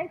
1